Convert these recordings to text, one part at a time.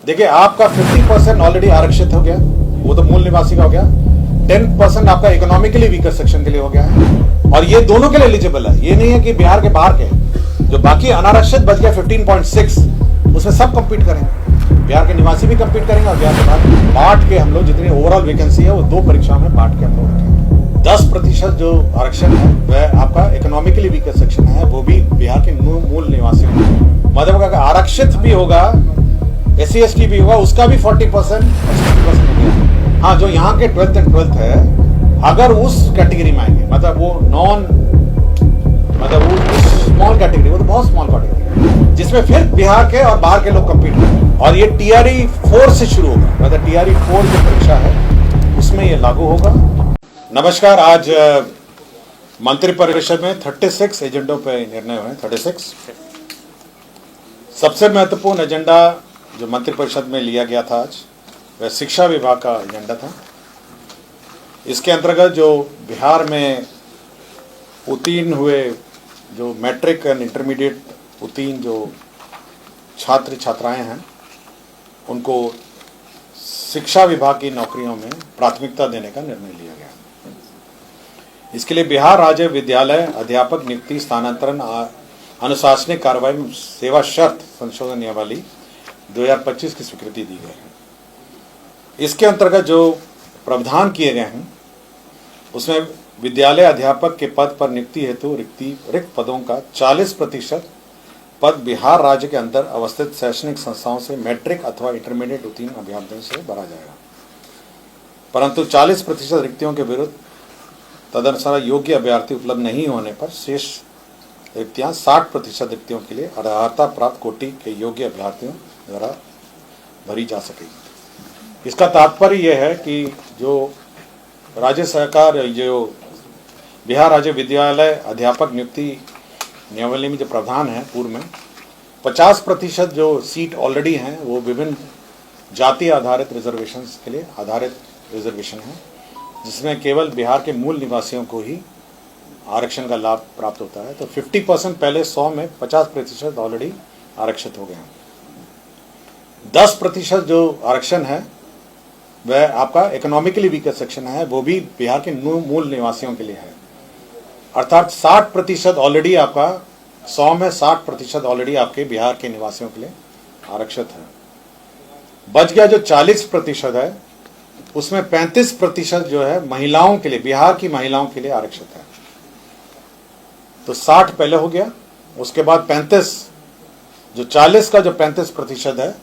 देखिए आपका 50% ऑलरेडी आरक्षित हो गया, वो तो मूल निवासी का हो गया। 10% आपका इकोनॉमिकली वीकर सेक्शन के लिए हो गया है, और ये दोनों के लिए एलिजिबल है। ये नहीं है कि बिहार के बाहर के, जो बाकी अनारक्षित बच गया 15.6, उसमें सब कम्पीट करेंगे। बिहार के निवासी भी कम्पीट करेंगे, और बिहार के बाहर बांट के हम लोग जितनी ओवरऑल वैकेंसी है वो 2 परीक्षाओं में बांट के हम लोग रखेंगे। 10% जो आरक्षण है वह आपका इकोनॉमिकली वीकर सेक्शन है, वो भी बिहार के मूल निवासियों में। मतलब अगर आरक्षित भी होगा, SC ST भी होगा, उसका भी 40% और 60% हो गया। हाँ, जो यहाँ के 12th and 12th है, अगर उस कैटेगरी में आएंगे, मतलब वो वो स्मॉल कैटेगरी, वो तो बहुत स्मॉल कैटेगरी, जिसमें फिर बिहार के और बाहर के लोग कम्पीट करेंगे। और ये TRE 4 से शुरू होगा, मतलब TRE 4 जो परीक्षा है उसमें ये लागू होगा। नमस्कार, आज मंत्रिपरिषद में 36 एजेंडों पर निर्णय हुए। 36 सबसे महत्वपूर्ण एजेंडा जो मंत्रिपरिषद में लिया गया था आज, वह शिक्षा विभाग का एजेंडा था। इसके अंतर्गत जो बिहार में उत्तीर्ण हुए, जो मैट्रिक एंड इंटरमीडिएट उत्तीर्ण जो छात्र छात्राएं हैं, उनको शिक्षा विभाग की नौकरियों में प्राथमिकता देने का निर्णय लिया गया। इसके लिए बिहार राज्य विद्यालय अध्यापक नियुक्ति स्थानांतरण अनुशासनिक कार्रवाई में सेवा शर्त संशोधन नियमावली 2025 की स्वीकृति दी गई है। इसके अंतर्गत जो प्रावधान किए गए हैं उसमें विद्यालय अध्यापक के पद पर नियुक्ति हेतु रिक्त पदों का 40% पद बिहार राज्य के अंदर अवस्थित शैक्षणिक संस्थाओं से मैट्रिक अथवा इंटरमीडिएट उत्तीर्ण अभ्यर्थियों से भरा जाएगा, परंतु 40% रिक्तियों के विरुद्ध तदनुसार योग्य अभ्यर्थी उपलब्ध नहीं होने पर शेष रिक्तियां 60% रिक्तियों के लिए अर्हता प्राप्त कोटि के योग्य अभ्यर्थियों द्वारा भरी जा सकेगी। इसका तात्पर्य यह है कि जो राज्य सरकार, जो बिहार राज्य विद्यालय अध्यापक नियुक्ति नियमावली में जो प्रावधान है पूर्व में, 50% जो सीट ऑलरेडी हैं वो विभिन्न जाति आधारित रिजर्वेशन के लिए आधारित रिजर्वेशन है, जिसमें केवल बिहार के मूल निवासियों को ही आरक्षण का लाभ प्राप्त होता है। तो 50% पहले 100 में 50% ऑलरेडी आरक्षित हो गए हैं। 10% जो आरक्षण है वह आपका इकोनॉमिकली वीकर सेक्शन है, वो भी बिहार के मूल निवासियों के लिए है। अर्थात 60% ऑलरेडी आपका 100 में 60% ऑलरेडी आपके बिहार के निवासियों के लिए आरक्षित है। बच गया जो 40% है, उसमें 35% जो है महिलाओं के लिए, बिहार की महिलाओं के लिए आरक्षित है। तो 60 पहले हो गया, उसके बाद 35, जो 40 का जो 35% है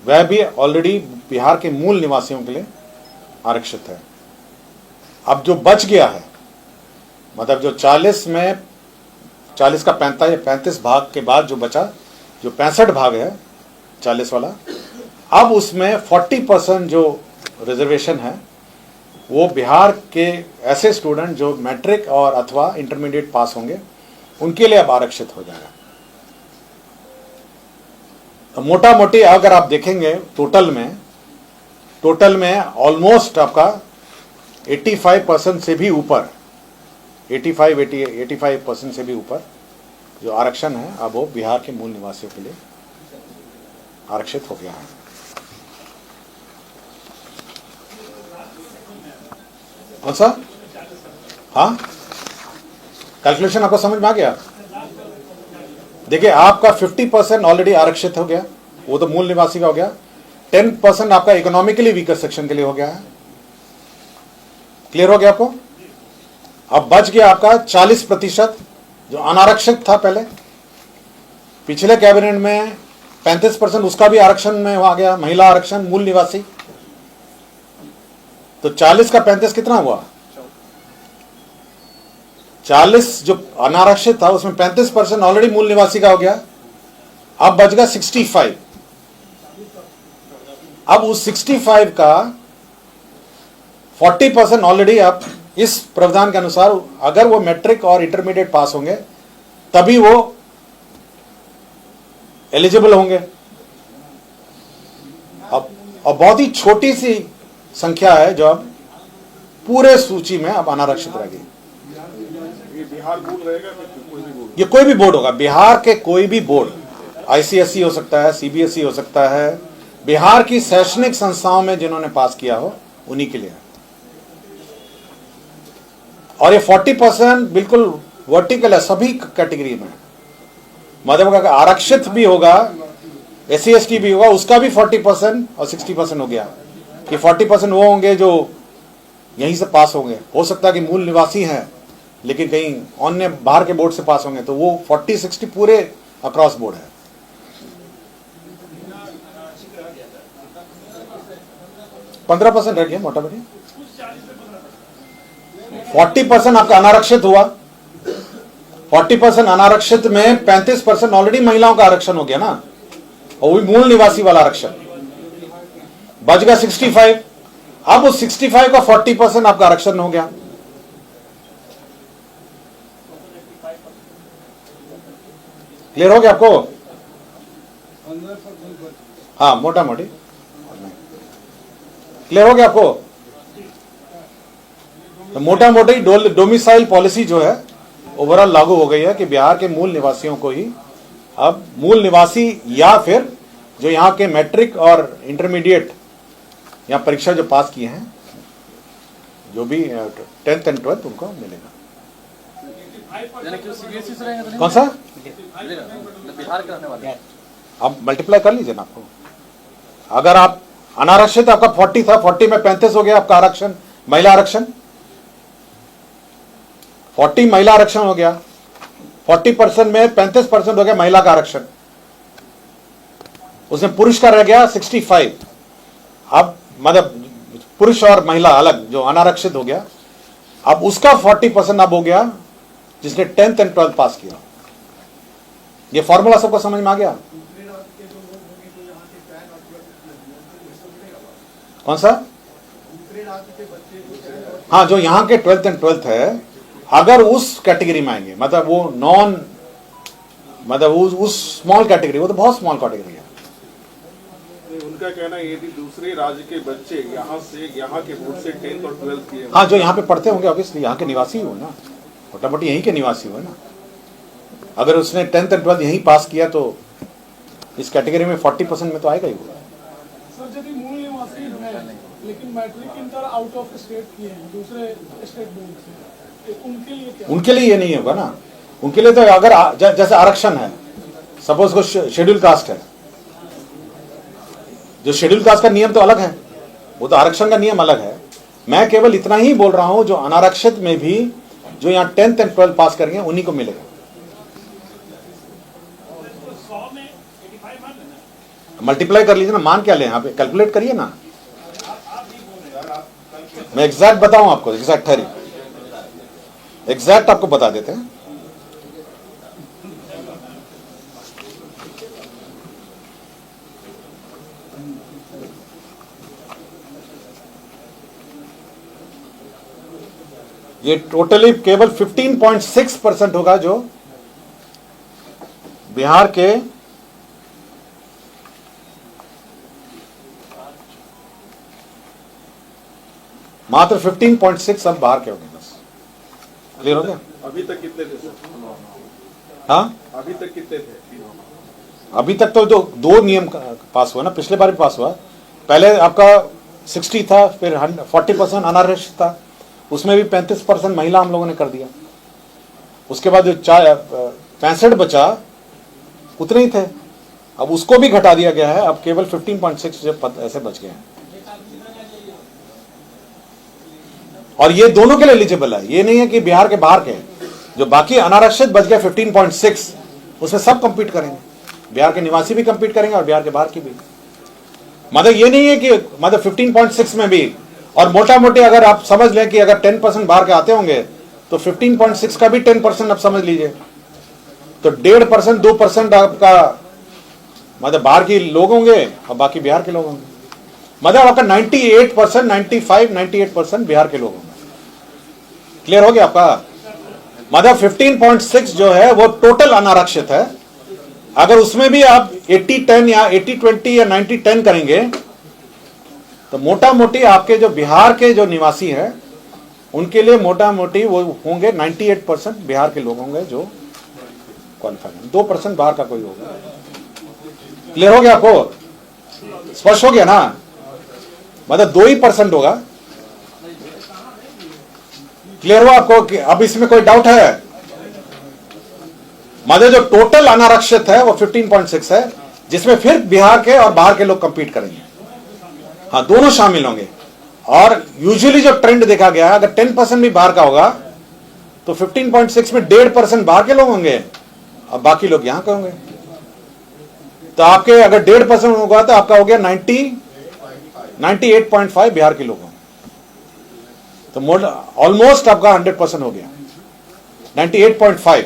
वह भी ऑलरेडी बिहार के मूल निवासियों के लिए आरक्षित है। अब जो बच गया है, मतलब जो 40 में 40 का 35 भाग के बाद जो बचा, जो 65 भाग है 40 वाला, अब उसमें 40% जो रिजर्वेशन है वो बिहार के ऐसे स्टूडेंट जो मैट्रिक और अथवा इंटरमीडिएट पास होंगे उनके लिए अब आरक्षित हो जाएगा। तो मोटा मोटी अगर आप देखेंगे टोटल में ऑलमोस्ट आपका 85% से भी ऊपर, 85% से भी ऊपर जो आरक्षण है अब वो बिहार के मूल निवासियों के लिए आरक्षित हो गया है। कौन सा? हाँ, कैलकुलेशन आपको समझ में आ गया? देखिए आपका 50% ऑलरेडी आरक्षित हो गया, वो तो मूल निवासी का हो गया। 10% आपका इकोनॉमिकली वीकर सेक्शन के लिए हो गया है। क्लियर हो गया आपको? अब बच गया आपका 40% जो अनारक्षित था पहले। पिछले कैबिनेट में 35%, उसका भी आरक्षण में आ गया, महिला आरक्षण, मूल निवासी। तो 40 का 35 कितना हुआ? 40 जो अनारक्षित था उसमें 35% ऑलरेडी मूल निवासी का हो गया। अब बच गया 65। अब उस 65 का 40% ऑलरेडी आप इस प्रावधान के अनुसार अगर वो मैट्रिक और इंटरमीडिएट पास होंगे तभी वो एलिजिबल होंगे। अब बहुत ही छोटी सी संख्या है जो अब पूरे सूची में अब अनारक्षित रहेगी। बिहार बोर्ड रहेगा कि कोई भी बोर्ड? ये कोई भी बोर्ड होगा, बिहार के कोई भी बोर्ड, ICSE हो सकता है, CBSE हो सकता है, बिहार की शैक्षणिक संस्थाओं में जिन्होंने पास किया हो उन्हीं के लिए। और ये 40% बिल्कुल वर्टिकल है सभी कैटेगरी में। मतलब अगर आरक्षित भी होगा, SC ST भी होगा, उसका भी 40% और 60% हो गया कि 40% वो होंगे जो यहीं से पास होंगे। हो सकता है कि मूल निवासी हैं लेकिन कहीं अन्य बाहर के बोर्ड से पास होंगे, तो वो 40-60 पूरे अक्रॉस बोर्ड है। 15% रह गया मोटा मोटी। 40% आपका अनारक्षित हुआ। 40% अनारक्षित में 35% ऑलरेडी महिलाओं का आरक्षण हो गया ना, और वही मूल निवासी वाला आरक्षण बच गया 65। अब उस 65 का 40% आपका आरक्षण हो गया। क्लियर हो गया आपको? हाँ, मोटा मोटी क्लियर हो गया आपको? तो मोटा मोटी डोमिसाइल पॉलिसी जो है ओवरऑल लागू हो गई है कि बिहार के मूल निवासियों को ही अब मूल निवासी या फिर जो यहाँ के मैट्रिक और इंटरमीडिएट यहाँ परीक्षा जो पास किए हैं, जो भी 10th and 12th उनको मिलेगा। कौन सा? बिहार के रहने वाले आप मल्टीप्लाई कर लीजिए ना। आपको अगर आप अनारक्षित आपका 40 था, 40 में 35 हो गया आपका आरक्षण, महिला आरक्षण 40 महिला आरक्षण हो गया, 40% में 35% हो गया महिला का आरक्षण, उसमें पुरुष का रह गया 65। अब मतलब पुरुष और महिला अलग जो अनारक्षित हो गया, अब उसका 40% अब हो गया जिसने 10th and 12th पास किया। ये फॉर्मूला सबको समझ में आ गया? कौन सा? हाँ, जो यहाँ के 12th and 12th है, अगर उस कैटेगरी में आएंगे, मतलब वो नॉन, मतलब उस स्मॉल कैटेगरी, वो तो बहुत स्मॉल कैटेगरी है। उनका कहना है यदि दूसरे राज्य के बच्चे यहाँ के बोर्ड से 10th और 12th किए, हाँ, जो यहाँ पे पढ़ते होंगे ऑब्वियसली यहाँ के निवासी हो ना, मोटा मोटी यहीं के निवासी हो ना। अगर उसने 10th and 12th यहीं पास किया तो इस कैटेगरी में 40% में तो आएगा ही वो। सर, यदि मूल निवासी है लेकिन matric inter out of state किए हैं दूसरे स्टेट बोर्ड से, तो उनके लिए क्या? उनके लिए ये नहीं होगा ना। उनके लिए तो अगर जैसे आरक्षण है, सपोज को शेड्यूल कास्ट है, जो शेड्यूल कास्ट का नियम तो अलग है, वो तो आरक्षण का नियम अलग है। मैं केवल इतना ही बोल रहा हूं जो अनारक्षित में भी जो यहाँ 10th and 12th पास करेंगे उन्हीं को मिलेगा। मल्टीप्लाई कर लीजिए ना, मान क्या ले यहाँ पे कैलकुलेट करिए ना। मैं एग्जैक्ट बताऊं आपको, एग्जैक्ट आपको बता देते हैं। ये टोटली केवल 15.6% होगा जो बिहार के मात्र 15.6 अब बाहर के होंगे। बस क्लियर हो गया? अभी तक कितने थे सर? हाँ, अभी तक कितने थे? अभी तक तो जो दो नियम पास हुआ ना, पिछले बार भी पास हुआ। पहले आपका 60 था, फिर 40% अनारक्षित था, उसमें भी 35% महिला हम लोगों ने कर दिया। उसके बाद जो 65 बचा उतने ही थे, अब उसको भी घटा दिया गया है। अब केवल 15.6 ऐसे बच गए हैं। और ये दोनों के लिए एलिजिबल है, ये नहीं है कि बिहार के बाहर के। जो बाकी अनारक्षित बच गए 15.6, उसमें सब कंपीट करेंगे, बिहार के निवासी भी कंपीट करेंगे और बिहार के बाहर की भी। मतलब ये नहीं है कि मतलब 15.6 में भी, और मोटा मोटी अगर आप समझ लें कि अगर 10% बाहर के आते होंगे तो 15.6 का भी 10% आप समझ लीजिए, तो 1.5% 2% आपका मतलब बाहर के लोग होंगे और बाकी बिहार के लोग होंगे। मतलब आपका 98%, 95, 98% बिहार के लोग होंगे। क्लियर हो गया आपका? मतलब 15.6 जो है वो टोटल अनारक्षित है। अगर उसमें भी आप 80-10 या 80-20 या 90-10 करेंगे तो मोटा मोटी आपके जो बिहार के जो निवासी हैं उनके लिए मोटा मोटी वो होंगे 98% बिहार के लोग होंगे जो क्वालिफाई हैं। 2% बाहर का कोई होगा। क्लियर हो गया आपको? स्पष्ट हो गया ना, मतलब 2% होगा। क्लियर हुआ आपको कि अब इसमें कोई डाउट है? मतलब जो टोटल अनारक्षित है वो 15.6 है, जिसमें फिर बिहार के और बाहर के लोग कंपीट करेंगे। हाँ, दोनों शामिल होंगे। और यूजुअली जो ट्रेंड देखा गया है, अगर 10% भी बाहर का होगा तो 15.6 में 1.5% बाहर के लोग होंगे और बाकी लोग यहां के होंगे। तो आपके अगर 1.5% होगा तो आपका हो गया 98.5 बिहार के लोग होंगे। तो ऑलमोस्ट आपका 100% हो गया, 98.5।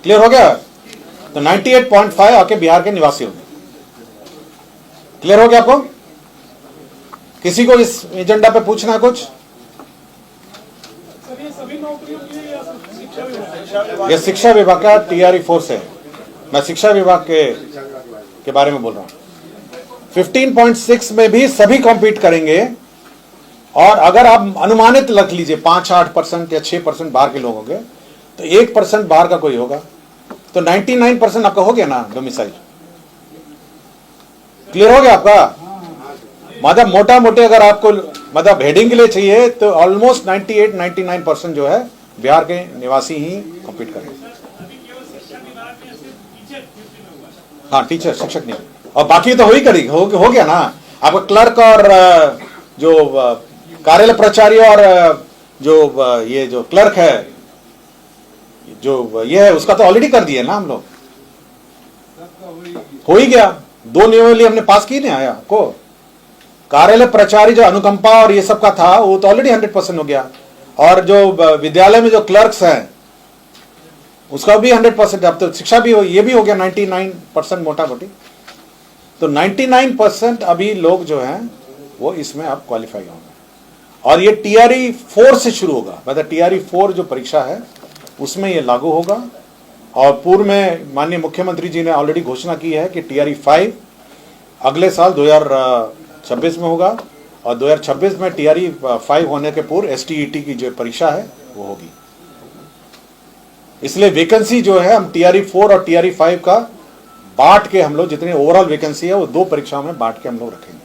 क्लियर हो गया? तो 98.5 आपके बिहार के निवासी होंगे। क्लियर हो गया आपको? किसी को इस एजेंडा पे पूछना है कुछ? सर ये सभी नौकरियों के लिए या सिर्फ शिक्षा विभाग? ये शिक्षा विभाग का टीआरई फोर्स है। मैं शिक्षा विभाग के बारे में बोल रहा हूं। 15.6 में भी सभी कॉम्पीट करेंगे। और अगर आप अनुमानित रख लीजिए 5-8% या 6% बाहर के लोग होंगे, तो 1% बाहर का कोई होगा, तो 99% आपका हो गया ना डोमिसाइल। क्लियर हो गया आपका? मतलब मोटा मोटे अगर आपको मतलब हेडिंग के लिए चाहिए तो ऑलमोस्ट 98-99% जो है बिहार के निवासी ही कॉम्पीट करेंगे। हाँ, टीचर, शिक्षक नहीं, और बाकी तो हो गया ना आपका क्लर्क और जो कार्यालय प्राचार्य और जो ये जो क्लर्क है, जो ये है, उसका तो ऑलरेडी कर दिए ना हम लोग, हो ही गया। 2 नियमावली हमने पास की नहीं आया को। कार्यालय प्राचार्य जो अनुकंपा और ये सब का था वो तो ऑलरेडी 100% हो गया। और जो विद्यालय में जो क्लर्क्स हैं उसका भी 100%। अब तो शिक्षा भी ये भी हो गया 99% मोटा मोटी। तो 99% अभी लोग जो हैं वो इसमें अब क्वालिफाई होंगे। और ये टीआरई 4 से शुरू होगा, मतलब टीआरई 4 जो परीक्षा है उसमें ये लागू होगा। और पूर्व में माननीय मुख्यमंत्री जी ने ऑलरेडी घोषणा की है कि टीआरई 5 अगले साल 2026 में होगा। और 2026 में टीआरई 5 होने के पूर्व एसटीईटी की जो परीक्षा है वो होगी। इसलिए वैकेंसी जो है हम टीआरई 4 और टीआरई 5 का बांट के हम लोग जितनी ओवरऑल वैकेंसी है वो 2 परीक्षाओं में बांट के हम लोग रखेंगे।